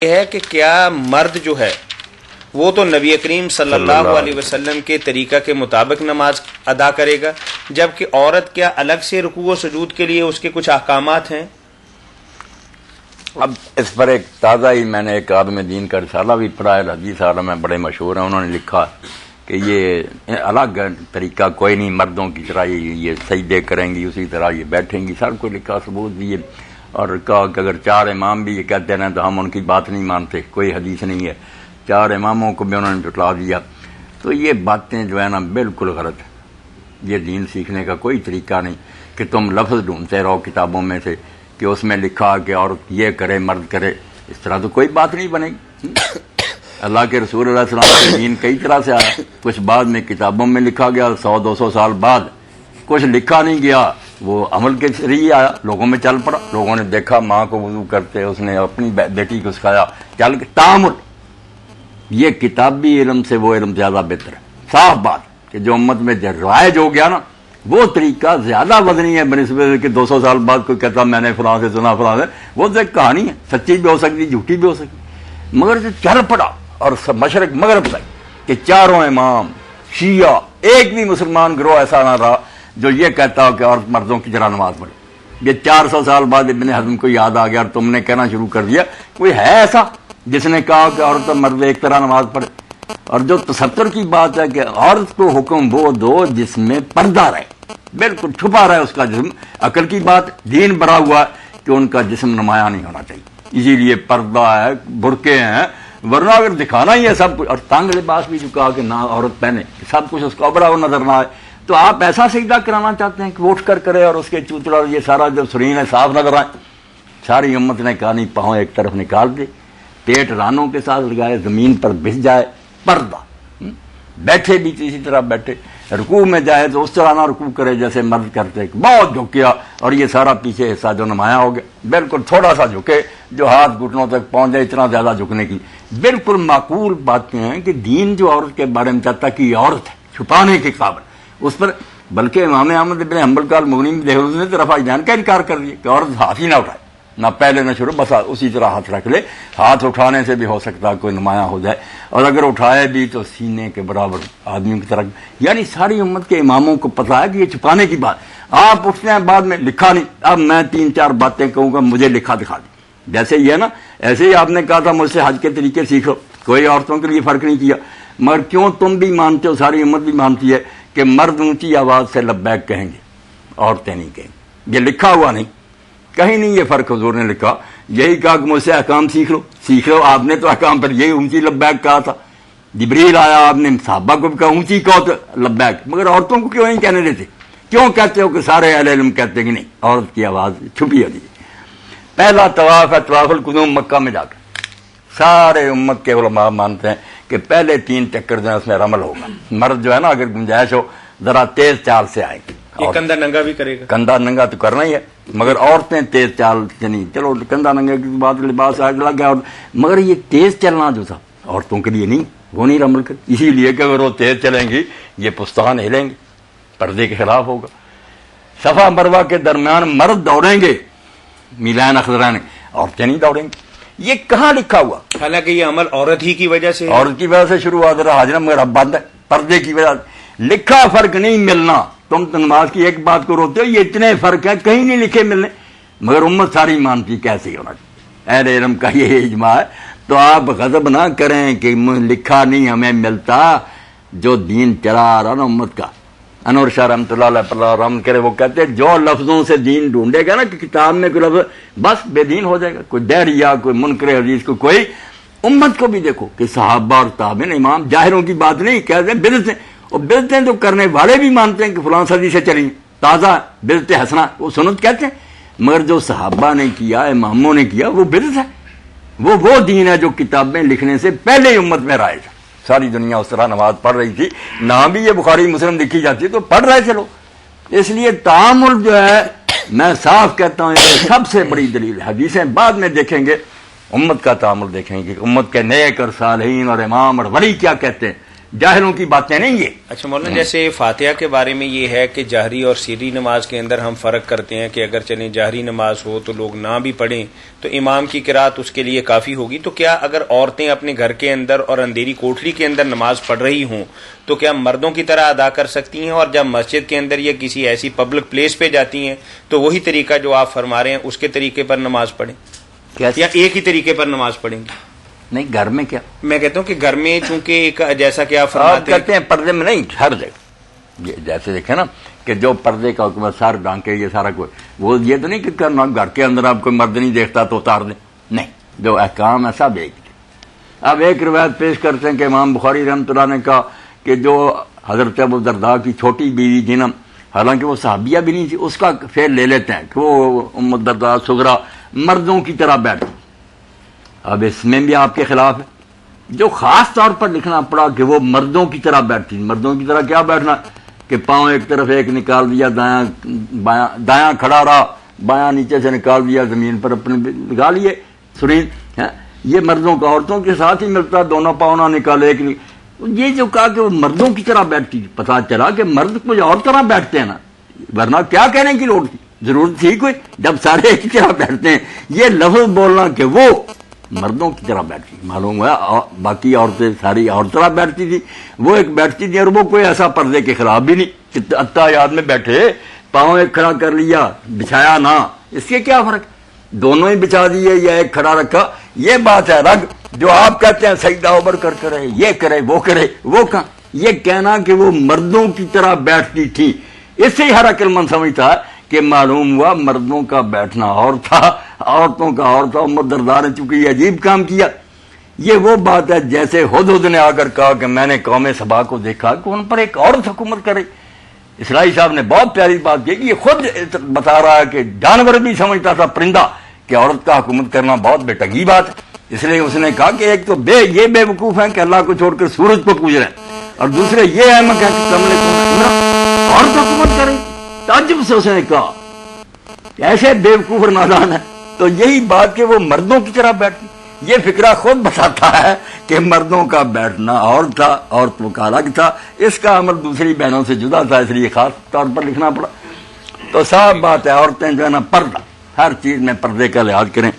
یہ ہے کہ کیا مرد جو ہے وہ تو نبی کریم صلی اللہ علیہ وسلم کے طریقہ کے مطابق نماز ادا کرے گا، جبکہ عورت کیا الگ سے رکوع و سجود کے لیے اس کے کچھ احکامات ہیں؟ اب اس پر ایک تازہ ہی میں نے ایک عالم دین کا رسالہ بھی پڑھا ہے، حدیث عالم میں بڑے مشہور ہیں، انہوں نے لکھا کہ یہ الگ طریقہ کوئی نہیں، مردوں کی طرح یہ سجدے کریں گی، اسی طرح یہ بیٹھیں گی، سب کو لکھا ثبوت دیے، اور کہا کہ اگر 4 امام بھی یہ کہتے ہیں تو ہم ان کی بات نہیں مانتے، کوئی حدیث نہیں ہے، 4 اماموں کو بھی انہوں نے جھٹلا دیا۔ تو یہ باتیں جو ہے نا بالکل غلط ہے، یہ دین سیکھنے کا کوئی طریقہ نہیں کہ تم لفظ ڈھونڈتے رہو کتابوں میں سے کہ اس میں لکھا کہ عورت یہ کرے مرد کرے، اس طرح تو کوئی بات نہیں بنے گی۔ اللہ کے رسول علیہ السلام کا دین کئی طرح سے آیا، کچھ بعد میں کتابوں میں لکھا گیا، 100-200 سال بعد کچھ لکھا نہیں گیا، وہ عمل کے ذریعے آیا، لوگوں میں چل پڑا، لوگوں نے دیکھا ماں کو وضو کرتے، اس نے اپنی بیٹی کو سکھایا، چل کے تعامل۔ یہ کتابی علم سے وہ علم زیادہ بہتر ہے، صاف بات کہ جو امت میں رائج ہو گیا نا وہ طریقہ زیادہ وزنی ہے بنسبت کہ 200 سال بعد کوئی کہتا میں نے فلاں سے سنا فلاں سے، وہ تو ایک کہانی ہے، سچی بھی ہو سکتی جھوٹی بھی ہو سکتی، مگر جو چل پڑا اور مشرق مغرب تک کہ 4 امام شیعہ، ایک بھی مسلمان گروہ ایسا نہ رہا جو یہ کہتا ہو کہ عورت مردوں کی طرح نماز پڑھے۔ یہ 400 سال بعد ابن حزم کو یاد آ گیا اور تم نے کہنا شروع کر دیا، کوئی ہے ایسا جس نے کہا کہ عورت اور مرد ایک طرح نماز پڑھے؟ اور جو تستر کی بات ہے کہ عورت کو حکم وہ دو جس میں پردہ رہے، بالکل چھپا رہے اس کا جسم، عقل کی بات، دین بڑا ہوا کہ ان کا جسم نمایاں نہیں ہونا چاہیے، اسی لیے پردہ ہے، برقعے ہیں، ورنہ اگر دکھانا ہی ہے سب کچھ، اور تنگ لباس بھی جو کہا کہ نہ عورت پہنے، سب کچھ اس کا ابڑا ہو نظر نہ آئے، تو آپ ایسا سجدہ کرانا چاہتے ہیں کہ وہ اٹھ کر کرے اور اس کے چوتڑا یہ سارا جو سرین ہے صاف نظر آئے؟ ساری امت نے کہا نہیں، پاؤں ایک طرف نکال دے، پیٹ رانوں کے ساتھ لگائے، زمین پر بچھ جائے، پردہ، بیٹھے بھی اسی طرھ بیٹھے، رکوع میں جائے تو اس طرح نہ رکوع کرے جیسے مرد کرتے، بہت جھکیا اور یہ سارا پیچھے حصہ جو نمایاں ہو گیا، بالکل تھوڑا سا جھکے جو ہاتھ گھٹنوں تک پہنچ جائے، اتنا زیادہ جھکنے کی بالکل معقول باتیں ہیں کہ دین جو عورت کے بارے میں چاہتا کہ یہ عورت ہے چھپانے کے قابل، اس پر بلکہ امام احمد بن حنبل کا المغنی میں دیکھو نے تو رفع جان کا انکار کر دیا کہ عورت ہاتھ ہی نہ اٹھائے، نہ پہلے نہ شروع، بس اسی طرح ہاتھ رکھ لے، ہاتھ اٹھانے سے بھی ہو سکتا کوئی نمایاں ہو جائے، اور اگر اٹھائے بھی تو سینے کے برابر آدمیوں کی طرح، یعنی ساری امت کے اماموں کو پتا ہے کہ یہ چھپانے کی بات، آپ اٹھتے ہیں بعد میں لکھا نہیں، اب میں 3-4 باتیں کہوں گا مجھے لکھا دکھا دی، جیسے یہ ہے نا، ایسے ہی آپ نے کہا تھا مجھ سے حج کے طریقے سیکھو، کوئی عورتوں کے لیے فرق نہیں کیا، مگر کیوں تم بھی مانتے ہو، ساری امت بھی مانتی ہے کہ مرد اونچی آواز سے لبیک کہیں گے، عورتیں نہیں کہیں گے، یہ لکھا ہوا نہیں، کہیں نہیں یہ فرق حضور نے لکھا، یہی کہا کہ مجھ سے احکام سیکھ لو، آپ نے تو احکام پر یہی اونچی لبیک کہا تھا، جبریل آیا آپ نے صحابہ کو بھی کہا اونچی کہو تو لبیک، مگر عورتوں کو کیوں نہیں کہنے دیتے؟ کیوں کہتے ہو کہ سارے اہل علم کہتے ہیں کہ نہیں عورت کی آواز چھپی ہوتی ہے؟ پہلا طواف ہے طواف القدوم، مکہ میں جا کر سارے امت کے علماء مانتے ہیں کہ پہلے 3 چکر جو ہے اس میں رمل ہوگا، مرد جو ہے نا اگر گنجائش ہو ذرا تیز چال سے آئے گی، یہ کندھا ننگا بھی کرے گا، کندھا ننگا تو کرنا ہی ہے، مگر عورتیں تیز چال سے نہیں، چلو کندھا ننگا کی بات لباس آگ لگ گیا، مگر یہ تیز چلنا جو تھا عورتوں کے لیے نہیں، وہ نہیں رمل کر، اسی لیے کہ اگر وہ تیز چلیں گی یہ پستان ہلیں گے، پردے کے خلاف ہوگا۔ صفا مروہ کے درمیان مرد دوڑیں گے میلان اخضرین، عورتیں نہیں دوڑیں گی، یہ کہاں لکھا ہوا؟ حالانکہ یہ عمل عورت ہی کی وجہ سے، عورت کی وجہ سے شروع ہوا تھا، حاجرہ مگر اب بند ہے، پردے کی وجہ سے، لکھا فرق نہیں ملنا، تم نماز کی ایک بات کو روتے ہو، یہ اتنے فرق ہیں کہیں نہیں لکھے ملنے، مگر امت ساری مانتی کیسے ہونا چاہیے، اہل علم کا یہ اجماع ہے، تو آپ غضب نہ کریں کہ لکھا نہیں ہمیں ملتا، جو دین چلا آ رہا نا امت کا۔ انور شاہ رحمۃ اللہ علیہ پر رحم کرے، وہ کہتے ہیں جو لفظوں سے دین ڈھونڈے گا نا کہ کتاب میں کوئی لفظ بس بے دین ہو جائے گا، کوئی دہریہ، کوئی منکر حدیث کو، کوئی امت کو بھی دیکھو کہ صحابہ اور تابعین امام جاہروں کی بات نہیں کہتے ہیں بدعتیں، اور بدعتیں جو کرنے والے بھی مانتے ہیں کہ فلاں صدی سے چلی تازہ بدعت حسنہ، وہ سنت کہتے ہیں، مگر جو صحابہ نے کیا اماموں نے کیا وہ بدعت ہے، وہ دین ہے جو کتابیں لکھنے سے پہلے امت میں رائج ہے، ساری دنیا اس طرح نماز پڑھ رہی تھی، نہ بھی یہ بخاری مسلم لکھی جاتی تو پڑھ رہے چلو، اس لیے تعامل جو ہے میں صاف کہتا ہوں یہ سب سے بڑی دلیل ہے، حدیثیں بعد میں دیکھیں گے، امت کا تعامل دیکھیں گے، امت کے نیک اور صالحین اور امام اور ولی کیا کہتے ہیں، جاہلوں کی باتیں نہیں یہ. اچھا مولانا، جیسے فاتحہ کے بارے میں یہ ہے کہ جہری اور سری نماز کے اندر ہم فرق کرتے ہیں کہ اگر چلیں جہری نماز ہو تو لوگ نہ بھی پڑھیں تو امام کی قرات اس کے لیے کافی ہوگی، تو کیا اگر عورتیں اپنے گھر کے اندر اور اندھیری کوٹھری کے اندر نماز پڑھ رہی ہوں تو کیا مردوں کی طرح ادا کر سکتی ہیں، اور جب مسجد کے اندر یا کسی ایسی پبلک پلیس پہ جاتی ہیں تو وہی طریقہ جو آپ فرما رہے ہیں اس کے طریقے پر نماز پڑھیں یا ایک ہی طریقے پر نماز پڑھیں گی؟ نہیں، گھر میں کیا، میں کہتا ہوں کہ گھر میں چونکہ ایک جیسا کہ آپ فرماتے کہتے ہیں پردے میں نہیں، ہر جگہ جیسے دیکھیں نا کہ جو پردے کا حکم سر ڈانکے یہ سارا کوئی، وہ یہ تو نہیں کہ کرنا گھر کے اندر آپ کوئی مرد نہیں دیکھتا تو اتار دیں، نہیں، جو احکام ہے سب ایک. اب ایک روایت پیش کرتے ہیں کہ امام بخاری رحمۃ اللہ نے کہا کہ جو حضرت ابو درداء کی چھوٹی بیوی تھی نا، حالانکہ وہ صحابیہ بھی نہیں تھی، اس کا فعل لے لیتے ہیں کہ وہ ام الدرداء صغرا مردوں کی طرح بیٹھتی. اب اس میں بھی آپ کے خلاف ہے. جو خاص طور پر لکھنا پڑا کہ وہ مردوں کی طرح بیٹھتی. مردوں کی طرح کیا بیٹھنا کہ پاؤں ایک طرف ایک نکال دیا، دایاں کھڑا رہا، بایاں نیچے سے نکال دیا، زمین پر اپنے لگا لیے سرین. یہ مردوں کا عورتوں کے ساتھ ہی ملتا، دونوں پاؤں نہ نکالے ایک یہ جو کہا کہ وہ مردوں کی طرح بیٹھتی. پتا چلا کہ مرد کچھ اور طرح بیٹھتے ہیں نا، ورنہ کیا کہنے کی ضرورت تھی کوئی جب سارے ایک طرح بیٹھتے ہیں. یہ لفظ بولنا کہ وہ مردوں کی طرح بیٹھتی، معلوم ہوا باقی عورتیں ساری اور طرح بیٹھتی تھی، وہ ایک بیٹھتی تھی، اور وہ کوئی ایسا پردے کے خلاف بھی نہیں کہ اتحیات میں بیٹھے پاؤں ایک کھڑا کر لیا بچھایا نہ، اس کے کیا فرق، دونوں ہی بچھا دیے یا ایک کھڑا رکھا. یہ بات ہے رگ جو آپ کہتے ہیں سجدہ اوبر کر کرے یہ کرے وہ کہاں. یہ کہنا کہ وہ مردوں کی طرح بیٹھتی تھی، اس سے ہی ہر عقل مند سمجھتا کہ معلوم ہوا مردوں کا بیٹھنا اور تھا، عورتوں کا اور تھا. ام الدرداء نے چونکہ یہ عجیب کام کیا. یہ وہ بات ہے جیسے ہدہد نے آ کر کہا کہ میں نے قوم سبا کو دیکھا کہ ان پر ایک عورت حکومت کرے. اسرائیل صاحب نے بہت پیاری بات کی کہ یہ خود بتا رہا ہے کہ جانور بھی سمجھتا تھا پرندہ کہ عورت کا حکومت کرنا بہت بیٹگی بات ہے. اس لیے اس نے کہا کہ ایک تو یہ بے وقوف ہیں کہ اللہ کو چھوڑ کر سورج کو پوج رہے ہیں، اور دوسرے یہ ہے میں کہ کمرے کو عورت حکومت کرے. تعجب سے اس نے کہا ایسے بے وقوف اور نادان ہے. تو یہی بات کہ وہ مردوں کی طرح بیٹھتی، یہ فکرہ خود بتاتا ہے کہ مردوں کا بیٹھنا اور تھا، عورتوں کا الگ تھا. اس کا عمل دوسری بہنوں سے جدا تھا، اس لیے خاص طور پر لکھنا پڑا. تو صاف بات ہے عورتیں جو ہے نا پردہ، ہر چیز میں پردے کا لحاظ کریں.